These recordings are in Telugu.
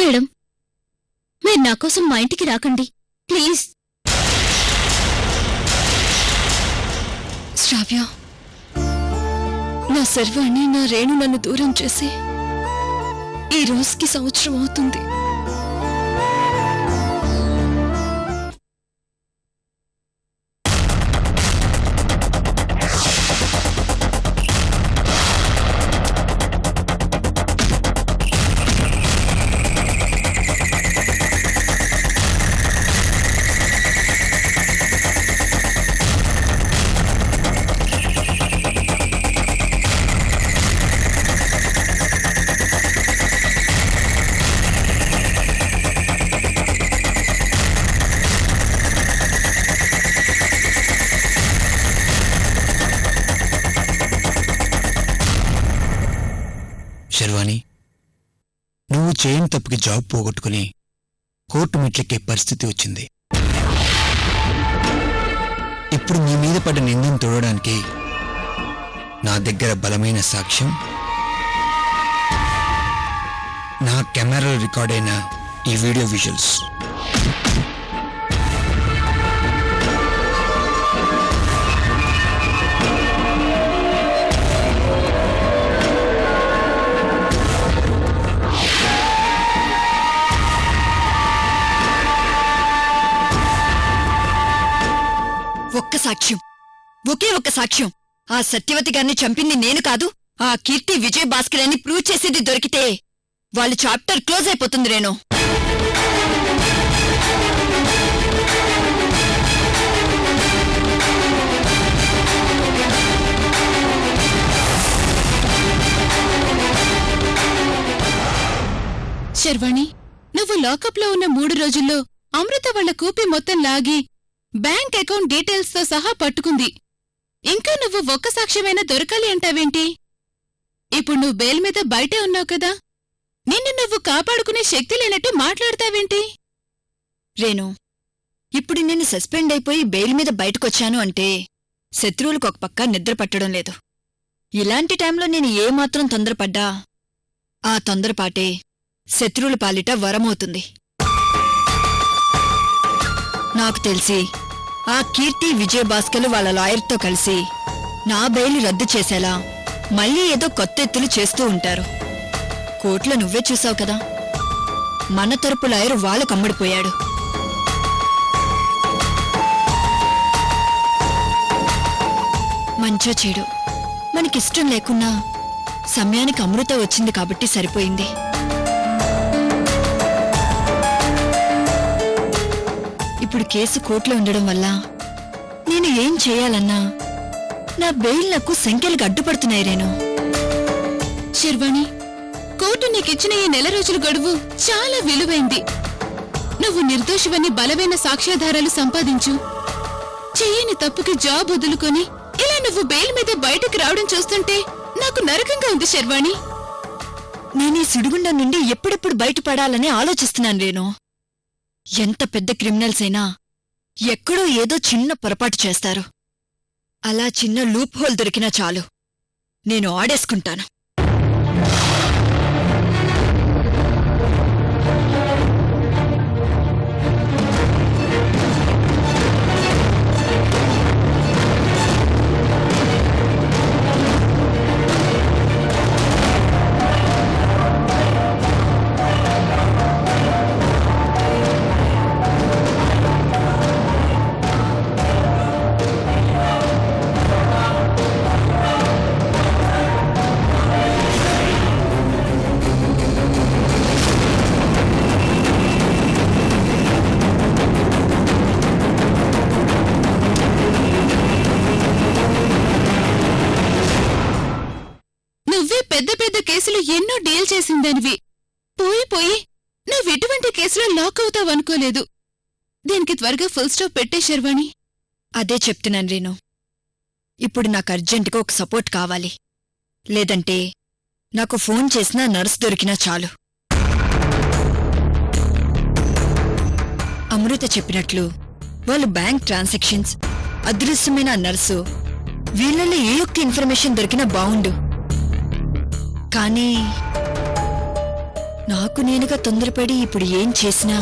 మేడం, మీరు నా కోసం మా ఇంటికి రాకండి ప్లీజ్. శ్రావ్య, నా సర్వాణి, నా రేణు నన్ను దూరం చేసి ఈ రోజుకి సంవత్సరం అవుతుంది. శర్వాణి, నువ్వు చేయని తప్పుకి జాబ్ పోగొట్టుకుని కోర్టు మెట్లెక్కే పరిస్థితి వచ్చింది. ఇప్పుడు నీ మీద పడ్డ నిందను తోడడానికి నా దగ్గర బలమైన సాక్ష్యం, నా కెమెరాలో రికార్డ్ అయిన ఈ వీడియో విజువల్స్. ఒక్క సాక్ష్యం, ఒకే ఒక్క సాక్ష్యం. ఆ సత్యవతి గారిని చంపింది నేను కాదు, ఆ కీర్తి విజయ్ భాస్కర్ అని ప్రూవ్ చేసేది దొరికితే వాళ్ళ చాప్టర్ క్లోజ్ అయిపోతుంది. రేణు, శర్వాణి, నువ్వు లాకప్లో ఉన్న 3 రోజుల్లో అమృత వాళ్ల కూపి మొత్తం లాగి బ్యాంక్ అకౌంట్ డీటెయిల్స్ తో సహా పట్టుకుంది. ఇంకా నువ్వు ఒక్క సాక్ష్యమైనా దొరకాలి అంటావేంటి? ఇప్పుడు నువ్వు బెయిల్ మీద బయటే ఉన్నావు కదా, నిన్ను నువ్వు కాపాడుకునే శక్తి లేనట్టు మాట్లాడతావేంటి? రేణు, ఇప్పుడు నేను సస్పెండ్ అయిపోయి బెయిల్ మీద బయటకొచ్చాను అంటే శత్రువులకు ఒక పక్క నిద్ర పట్టడం లేదు. ఇలాంటి టైంలో నేను ఏమాత్రం తొందరపడ్డా ఆ తొందరపాటే శత్రువుల పాలిట వరమవుతుంది. నాకు తెలిసి ఆ కీర్తి విజయ్ భాస్కర్లు వాళ్ళ లాయర్తో కలిసి నా బెయిల్ రద్దు చేసేలా మళ్ళీ ఏదో కొత్త ఎత్తులు చేస్తూ ఉంటారు. కోర్టులో నువ్వే చూసావు కదా, మన తరపు లాయరు వాళ్ళకు అమ్ముడిపోయాడు. మంచో చెడు మనకిష్టం లేకున్నా సమయానికి అమృత వచ్చింది కాబట్టి సరిపోయింది. ఇప్పుడు కేసు కోర్టులో ఉండడం వల్ల నేను ఏం చేయాలన్నా నా బెయిల్ నాకు సంఖ్యలకు అడ్డుపడుతున్నాయి. రేణు, శర్వాణి, కోర్టు నీకిచ్చిన ఈ 4 రోజుల గడువు చాలా విలువైంది. నువ్వు నిర్దోషివని బలమైన సాక్ష్యాధారాలు సంపాదించు. చెయ్యని తప్పుకి జాబ్ వదులుకొని ఇలా నువ్వు బెయిల్ మీద బయటకు రావడం చూస్తుంటే నాకు నరకంగా ఉంది శర్వాణి. నేను ఈ సుడిగుండం నుండి ఎప్పుడెప్పుడు బయటపడాలని ఆలోచిస్తున్నాను. రేణు, ఎంత పెద్ద క్రిమినల్స్ అయినా ఎక్కడో ఏదో చిన్న పొరపాటు చేస్తారు. అలా చిన్న లూప్ హోల్ దొరికినా చాలు, నేను ఆడేసుకుంటాను. కేసులు ఎన్నో డీల్ చేసిందనివి. పోయి నువ్వెటువంటి కేసులో లాక్ అవుతావనుకోలేదు. దీనికి త్వరగా ఫుల్ స్టాప్ పెట్టే శర్వాణి. అదే చెప్తున్నాను రేణు. ఇప్పుడు నాకు అర్జెంటుగా ఒక సపోర్ట్ కావాలి. లేదంటే నాకు ఫోన్ చేసినా నర్స్ దొరికినా చాలు. అమృత చెప్పినట్లు వాళ్ళు బ్యాంక్ ట్రాన్సాక్షన్స్, అదృశ్యమైన నర్సు, వీళ్ళల్లో ఏ ఒక్క ఇన్ఫర్మేషన్ దొరికినా బావుండు. కానీ నాకు నేనుగా తొందరపడి ఇప్పుడు ఏం చేసినా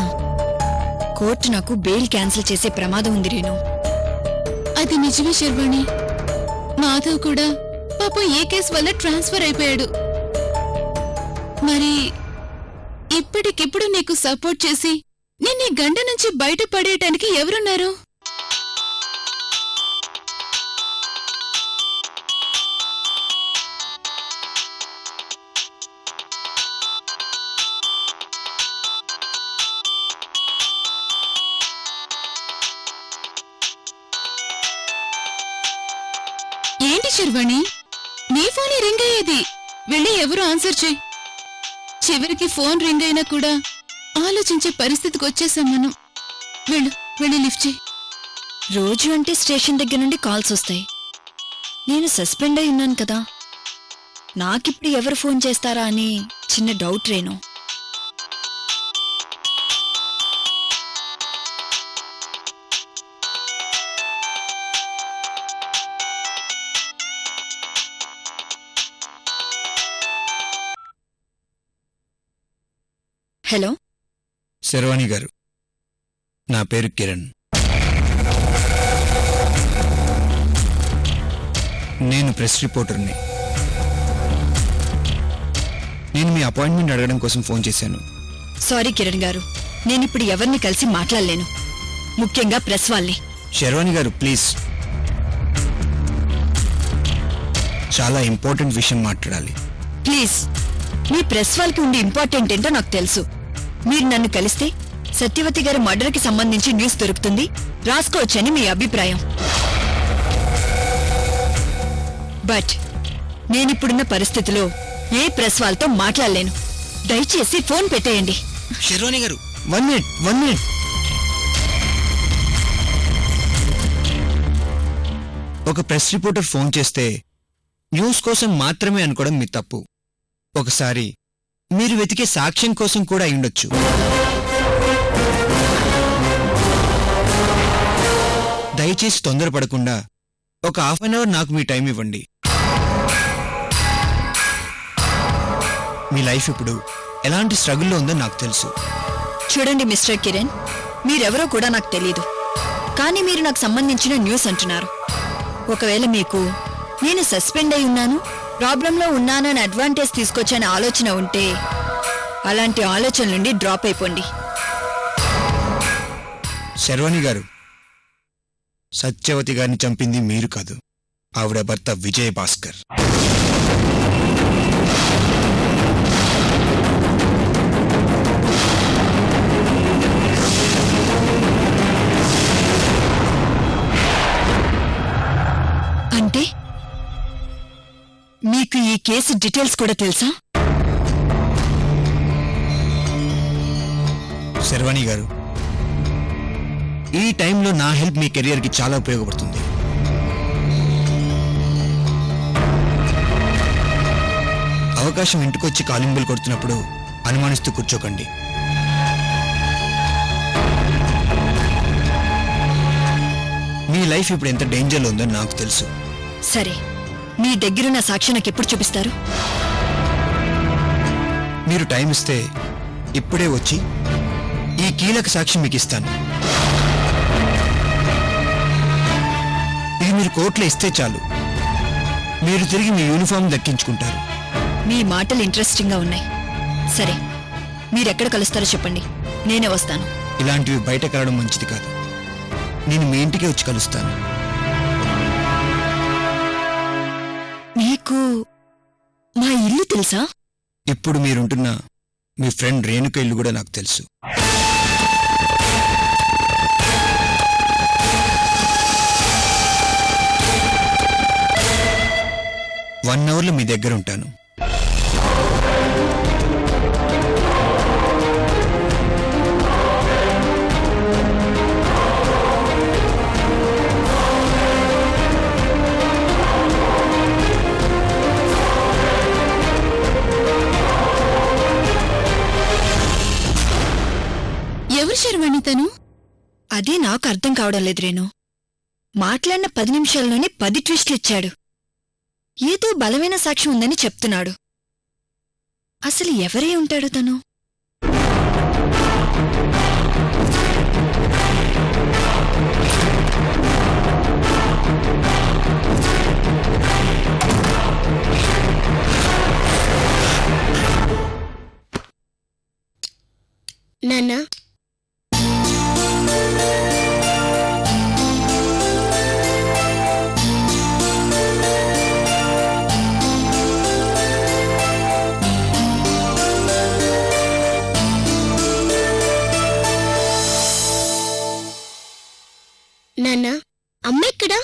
కోర్టు నాకు బెయిల్ క్యాన్సిల్ చేసే ప్రమాదం ఉంది రేణు. అది నిజమే శర్వాణి. మాధవ్ కూడా పాపం ఏ కేసు వల్ల ట్రాన్స్ఫర్ అయిపోయాడు. మరి ఇప్పటికిప్పుడు నీకు సపోర్ట్ చేసి నిన్ను ఈ గండ నుంచి బయటపడేయటానికి ఎవరున్నారు? ఏంటి శర్వాణి, నీ ఫోనే రింగ్ అయ్యేది. వెళ్ళి ఎవరు ఆన్సర్ చేయి. చివరికి ఫోన్ రింగ్ అయినా కూడా ఆలోచించే పరిస్థితికి వచ్చేసాం మనం. వెళ్ళి లిఫ్ట్ చేయి. రోజు అంటే స్టేషన్ దగ్గర నుండి కాల్స్ వస్తాయి. నేను సస్పెండ్ అయి ఉన్నాను కదా, నాకిప్పుడు ఎవరు ఫోన్ చేస్తారా అని చిన్న డౌట్ రేణు. హలో శర్వాణి గారు, నా పేరు కిరణ్. నేను ప్రెస్ రిపోర్టర్ని. నేను మీ అపాయింట్మెంట్ అడగడం కోసం ఫోన్ చేశాను. సారీ కిరణ్ గారు, నేనిప్పుడు ఎవరిని కలిసి మాట్లాడలేను, ముఖ్యంగా ప్రెస్ వాళ్ళని. శర్వాణి గారు ప్లీజ్, చాలా ఇంపార్టెంట్ విషయం మాట్లాడాలి. ప్లీజ్, మీ ప్రెస్ వాళ్ళకి ఉండే ఇంపార్టెంట్ ఏంటో నాకు తెలుసు. మీరు నన్ను కలిస్తే సత్యవతి గారి మర్డర్కి సంబంధించి న్యూస్ దొరుకుతుంది, రాసుకోవచ్చని మీ అభిప్రాయం. బట్ నేనిప్పుడున్న పరిస్థితిలో ఏ ప్రెస్ వాళ్ళతో మాట్లాడలేను. దయచేసి ఫోన్ పెట్టేయండి. శర్వాణి గారు, 1 మినిట్. ఒక ప్రెస్ రిపోర్టర్ ఫోన్ చేస్తే న్యూస్ కోసం మాత్రమే అనుకోవడం మీ తప్పు. ఒకసారి మీరు వెతికే సాక్ష్యం కోసం కూడా అయ్యుండొచ్చు. దయచేసి తొందరపడకుండా ఒక ½ అన్ అవర్ నాకు మీ టైం ఇవ్వండి. మీ లైఫ్ ఇప్పుడు ఎలాంటి స్ట్రగుల్లో ఉందో నాకు తెలుసు. చూడండి మిస్టర్ కిరణ్, మీరెవరో కూడా నాకు తెలీదు, కానీ మీరు నాకు సంబంధించిన న్యూస్ అంటున్నారు. ఒకవేళ మీకు నేను సస్పెండ్ అయి ఉన్నాను, ప్రాబ్లంలో ఉన్నానని అడ్వాంటేజ్ తీసుకొచ్చని ఆలోచన ఉంటే అలాంటి ఆలోచన నుండి డ్రాప్ అయిపోండి. శర్వాణి గారు, సత్యవతి గారిని చంపింది మీరు కాదు, ఆవిడ భర్త విజయ్ భాస్కర్. అంటే మీకు ఈ కేసు డీటెయిల్స్ కూడా తెలుసా? శర్వాణి గారు, ఈ టైంలో నా హెల్ప్ మీ కెరియర్కి చాలా ఉపయోగపడుతుంది. అవకాశం ఇంటికొచ్చి కాలింగ్ బెల్ కొడుతున్నప్పుడు అనుమానిస్తూ కూర్చోకండి. మీ లైఫ్ ఇప్పుడు ఎంత డేంజర్లో ఉందో నాకు తెలుసు. సరే, మీ దగ్గరున్న సాక్షి నాకు ఎప్పుడు చూపిస్తారు? మీరు టైం ఇస్తే ఇప్పుడే వచ్చి ఈ కీలక సాక్షి మీకు ఇస్తాను. ఇది మీరు కోర్టులో ఇస్తే చాలు, మీరు తిరిగి మీ యూనిఫామ్ దక్కించుకుంటారు. మీ మాటలు ఇంట్రెస్టింగ్గా ఉన్నాయి. సరే, మీరెక్కడ కలుస్తారో చెప్పండి, నేనే వస్తాను. ఇలాంటివి బయట కలవడం మంచిది కాదు. నేను మీ ఇంటికే వచ్చి కలుస్తాను. మీకు మా ఇల్లు తెలుసా? ఇప్పుడు మీరుంటున్న మీ ఫ్రెండ్ రేణుక ఇల్లు కూడా నాకు తెలుసు. వన్ అవర్లో మీ దగ్గర ఉంటాను. ఎవరు శర్వాణి తను? అదే నాకు అర్థం కావడం లేదు రేణు. మాట్లాడిన 10 నిమిషాల్లోనే 10 ట్విస్టులు ఇచ్చాడు. ఏదో బలమైన సాక్ష్యం ఉందని చెప్తున్నాడు. అసలు ఎవరై ఉంటాడు తను? నాన్న నాన్న అమ్మ ఎక్కడా?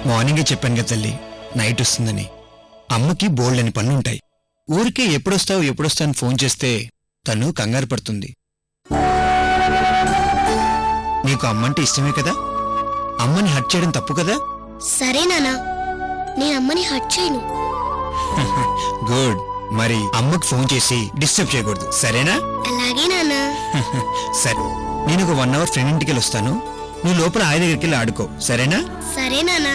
మార్నింగే చెప్పాను కదా తల్లి, నైట్ వస్తుందని. అమ్మకి బోల్డని పనులుంటాయి. ఊరికే ఎప్పుడొస్తావు అని ఫోన్ చేస్తే తను కంగారు పడుతుంది. నీకు అమ్మంటే ఇష్టమే కదా? అమ్మని హర్ట్ చేయడం తప్పు కదా? సరే నాన్న, నేను అమ్మని హర్ట్ చేయను. గుడ్. మరి అమ్మకు ఫోన్ చేసి డిస్టర్బ్ చేయకూడదు, సరేనా? అలాగే నాన్న. సరే, నేను ఒక 1 అవర్ ఫ్రెండ్ ఇంటికి వస్తాను. నువ్వు లోపల ఆయన దగ్గరికి వెళ్ళి ఆడుకో, సరేనా? సరే నాన్న.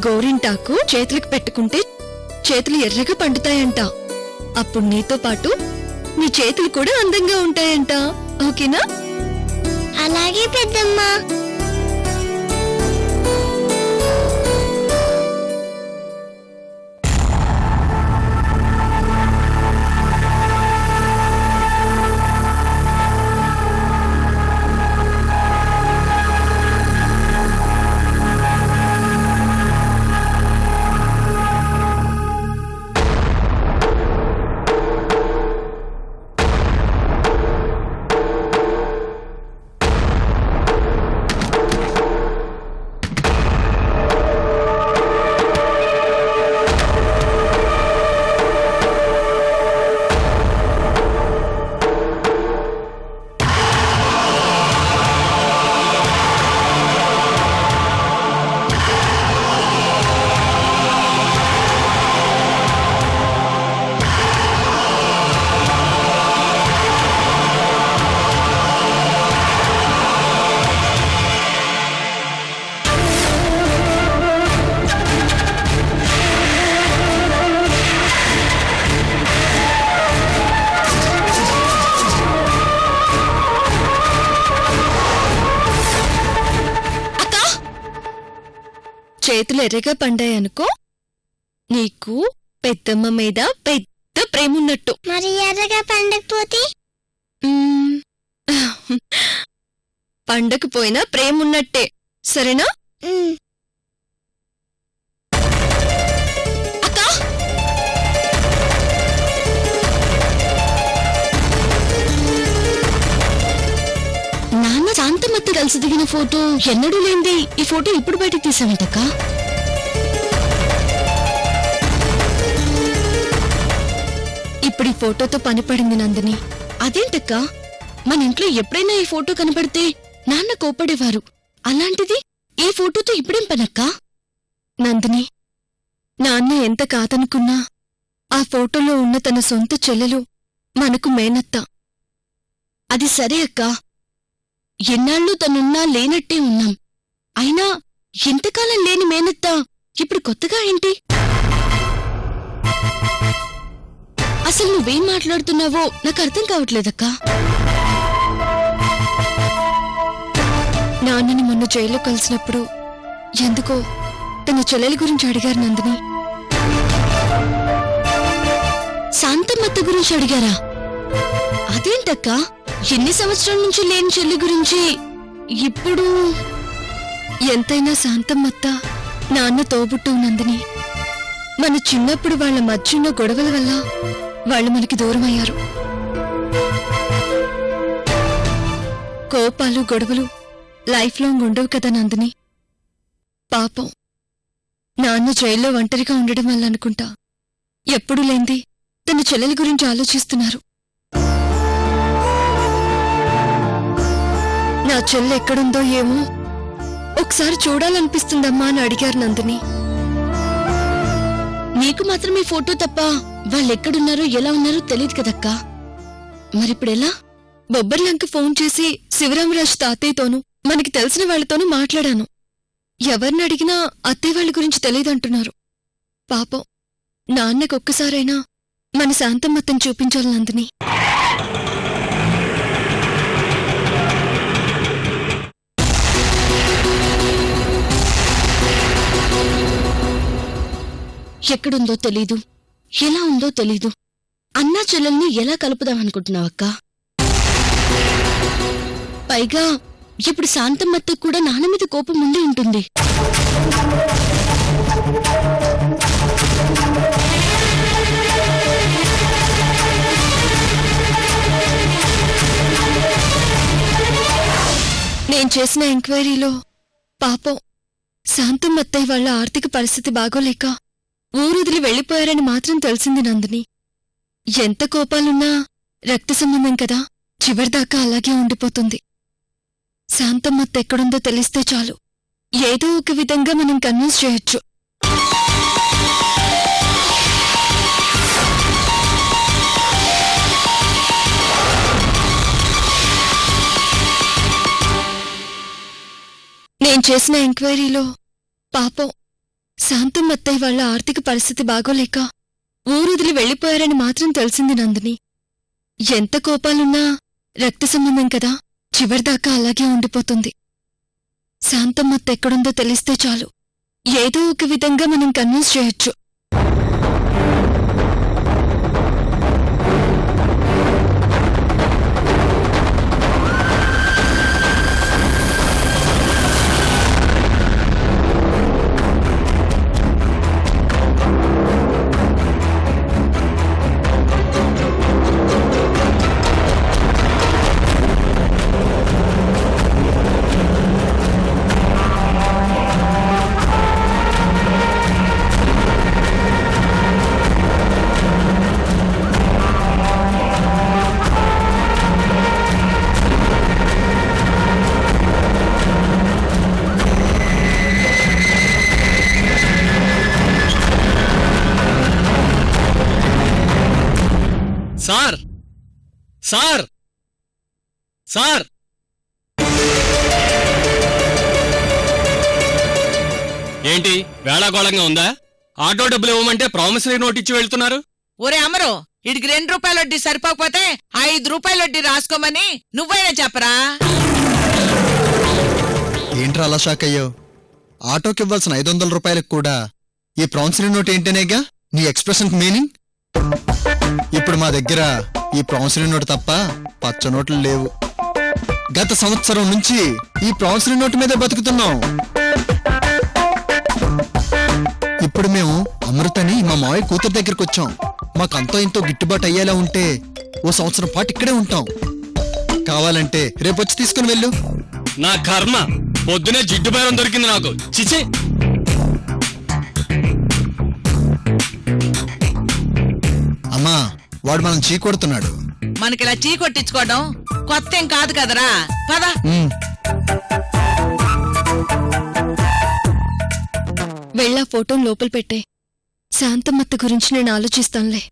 గోరింటాకు చేతులకు పెట్టుకుంటే చేతులు ఎర్రగా పండుతాయంట. అప్పుడు నీతో పాటు నీ చేతులు కూడా అందంగా ఉంటాయంట. ఓకేనా? అలాగే పెద్దమ్మా. చేతులు ఎర్రగా పండాయనుకో, నీకు పెద్దమ్మ మీద పెద్ద ప్రేమున్నట్టు. మరి ఎర్రగా పండకపోతే? పండకపోయినా ప్రేమున్నట్టే, సరేనా? అక్కా, నాన్న శాంతమ్మత్త కలిసి దిగిన ఫోటో ఎన్నడూ లేంది. ఈ ఫోటో ఇప్పుడు బయటికి తీసావేంటక్క? ఇప్పుడు ఈ ఫోటోతో పని పడింది నందిని. అదేంటక్క, మన ఇంట్లో ఎప్పుడైనా ఈ ఫోటో కనబడితే నాన్న కోపడేవారు. అలాంటిది ఈ ఫోటోతో ఇప్పుడేం పనక్క? నందిని, నాన్న ఎంత కాదనుకున్నా ఆ ఫోటోలో ఉన్న తన సొంత చెల్లెలు మనకు మేనత్త. అది సరే అక్క, ఎన్నాళ్ళు తనున్నా లేనట్టే ఉన్నాం. అయినా ఎంతకాలం లేని మేనత్త ఇప్పుడు కొత్తగా ఏంటి? అసలు నువ్వేం మాట్లాడుతున్నావో నాకు అర్థం కావట్లేదక్కా. నాన్నని మొన్న జైల్లో కలిసినప్పుడు ఎందుకో తన చెల్లెలి గురించి అడిగారు నందిని. శాంతమ్మత్త గురించి అడిగారా? అదేంటక్క, ఎన్ని సంవత్సరాల నుంచి లేని చెల్లి గురించి ఇప్పుడు? ఎంతైనా శాంతమ్మత్త నాన్న తోబుట్టువు నందిని. మన చిన్నప్పుడు వాళ్ళ మధ్య ఉన్న గొడవల వల్ల వాళ్ళు మనకి దూరమయ్యారు. కోపాలు గొడవలు లైఫ్ లాంగ్ ఉండవు కదా నందిని. పాపం నాన్న జైల్లో ఒంటరిగా ఉండడం వల్ల అనుకుంటా ఎప్పుడూ లేంది తన చెల్లెలి గురించి ఆలోచిస్తున్నారు. నా చెల్లె ఎక్కడుందో ఏమో ఒకసారి చూడాలనిపిస్తుందమ్మా అని అడిగారు నందిని. నీకు మాత్రం ఈ ఫోటో తప్ప వాళ్ళెక్కడున్నారో ఎలా ఉన్నారో తెలియదు కదక్కా. మరిప్పుడెలా? బొబ్బర్లంక ఫోన్ చేసి శివరామరాజు తాతయ్యతోనూ మనకి తెలిసిన వాళ్లతోనూ మాట్లాడాను. ఎవరిని అడిగినా అత్తయ్య వాళ్ళ గురించి తెలియదంటున్నారు. పాపం నాన్నకొక్కసారైనా మన శాంతమ్మత్తని చూపించాలి నందిని. ఎక్కడుందో తెలీదు, ఎలా ఉందో తెలీదు. అన్నా చెల్లెల్ని ఎలా కలుపుదామనుకుంటున్నావక్కా? పైగా ఇప్పుడు శాంతమ్మత్తకు కూడా నాన్న మీద కోపం ఉండి ఉంటుంది. నేను చేసిన ఎంక్వైరీలో పాపం శాంతమ్మత్తయ్య వాళ్ళ ఆర్థిక పరిస్థితి బాగోలేక ఊరొదిలి వెళ్లిపోయారని మాత్రం తెలిసింది నందిని. ఎంత కోపాలున్నా రక్త సంబంధం కదా, చివరిదాకా అలాగే ఉండిపోతుంది. శాంతమ్మత్త ఎక్కడుందో తెలిస్తే చాలు, ఏదో ఒక విధంగా మనం కన్విన్స్ చేయొచ్చు. నేను చేసిన ఎంక్వైరీలో పాపం శాంతమ్మత్తయ్య వాళ్ళ ఆర్థిక పరిస్థితి బాగోలేక ఊరొదిలి వెళ్లిపోయారని మాత్రం తెలిసింది నందిని. ఎంత కోపాలున్నా రక్త సంబంధం కదా, చివరిదాకా అలాగే ఉండిపోతుంది. శాంతమ్మత్త ఎక్కడుందో తెలిస్తే చాలు, ఏదో ఒక విధంగా మనం కన్విన్స్ చేయొచ్చు. సార్ సార్ సార్ ఏంటి వేళాకోళంగా ఉందా? ఆటో డబ్బులు ఇవ్వమంటే ప్రామిసరీ నోట్ ఇచ్చి వెళ్తున్నారు. ఒరే అమరు, ఇడికి 2 రూపాయల వడ్డీ సరిపోకపోతే 5 రూపాయల వడ్డీ రాసుకోమని నువ్వైనా చెప్పరా? ఏంట్రా అలా షాక్ అయ్యో? ఆటోకి ఇవ్వాల్సిన 500 రూపాయలకు కూడా ఈ ప్రామిసరీ నోట్ ఏంటనేగా నీ ఎక్స్ప్రెషన్ మీనింగ్. ఇప్పుడు మా దగ్గర ఈ ప్రామిసరీ నోట్ తప్ప పచ్చ నోట్లు లేవు. గత సంవత్సరం నుంచి ఈ ప్రామిసరీ నోటు మీదే బతుకుతున్నాం. ఇప్పుడు మేము అమృతని మా మావయ్య కూతురు దగ్గరికి వచ్చాం. మాకంతో ఇంతో గిట్టుబాటు అయ్యేలా ఉంటే ఓ సంవత్సరం పాటు ఇక్కడే ఉంటాం. కావాలంటే రేపొచ్చి తీసుకుని వెళ్ళు. నా కర్మ, పొద్దునే జిడ్డు బేరం దొరికింది నాకు. చిచి, అమ్మా వాడు మనం చీకొడుతున్నాడు. మనకిలా చీ కొట్టించుకోవడం కొత్త ఏం కాదు కదరా. పద. వెళ్ళా ఫోటోను లోపల పెట్టే. శాంతమ్మత్త గురించి నేను ఆలోచిస్తానులే.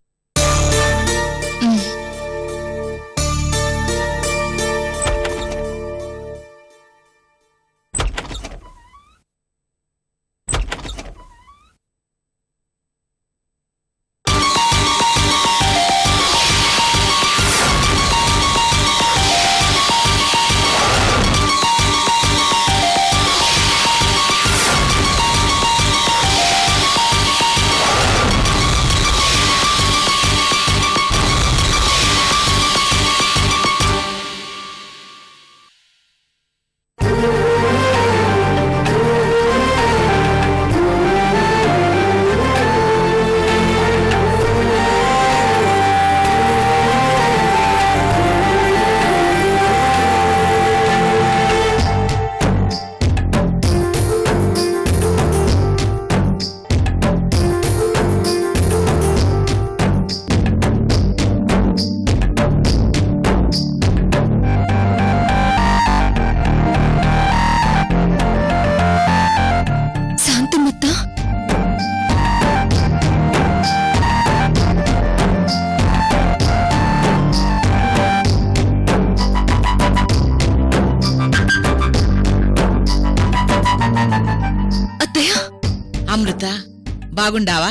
బాగుండావా?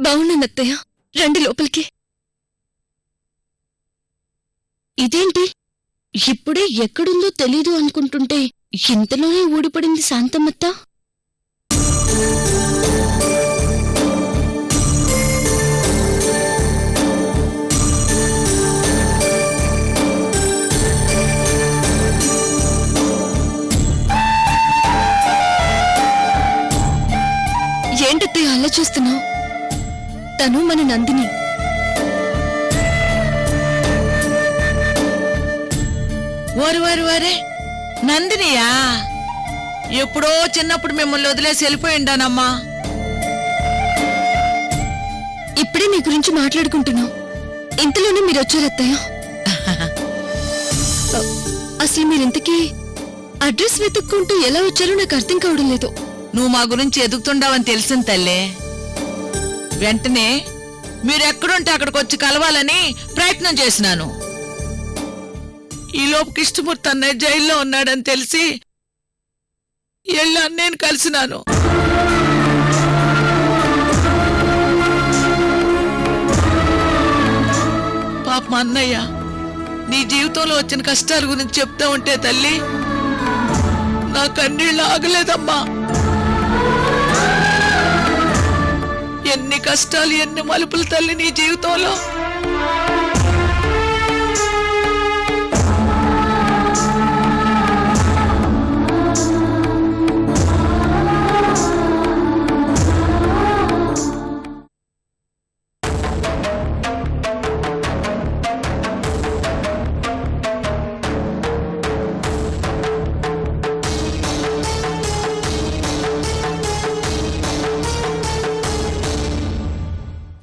బావున్నానత్తయ్య, రండి లోపలికి. ఇదేంటి ఇప్పుడే ఎక్కడుందో తెలీదు అనుకుంటుంటే ఇంతలోనే ఊడిపడింది శాంతమ్మత్త. ఏంటత్తయ్య అలా చూస్తున్నావు? తను మన నందిని. ఓరే నందినియా? ఎప్పుడో చిన్నప్పుడు మిమ్మల్ని వదిలేసి వెళ్ళిపోయిండానమ్మా. ఇప్పుడే మీ గురించి మాట్లాడుకుంటున్నాం, ఇంతలోనే మీరు వచ్చారత్తయ్య. అసలు మీరింతకీ అడ్రస్ వెతుక్కుంటూ ఎలా వచ్చారో నాకు అర్థం కావడం లేదు. నువ్వు మా గురించి ఎదుగుతుండావని తెలిసింది తల్లే. వెంటనే మీరెక్కడుంటే అక్కడికొచ్చి కలవాలని ప్రయత్నం చేసినాను. ఈలోపు కృష్ణమూర్తి అన్నయ్య జైల్లో ఉన్నాడని తెలిసి ఎల్లా నేను కలిసినాను. పాప మా అన్నయ్య నీ జీవితంలో వచ్చిన కష్టాల గురించి చెప్తా ఉంటే తల్లి నా కన్నీళ్ళు ఆగలేదమ్మా. ఎన్ని కష్టాలు, ఎన్ని మలుపులు తల్లి నీ జీవితంలో.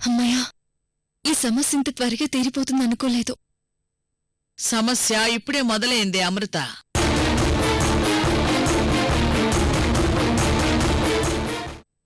అమ్మయ్యా, ఈ సమస్య ఇంత త్వరగా తీరిపోతుంది అనుకోలేదు. సమస్య ఇప్పుడే మొదలైంది అమృత.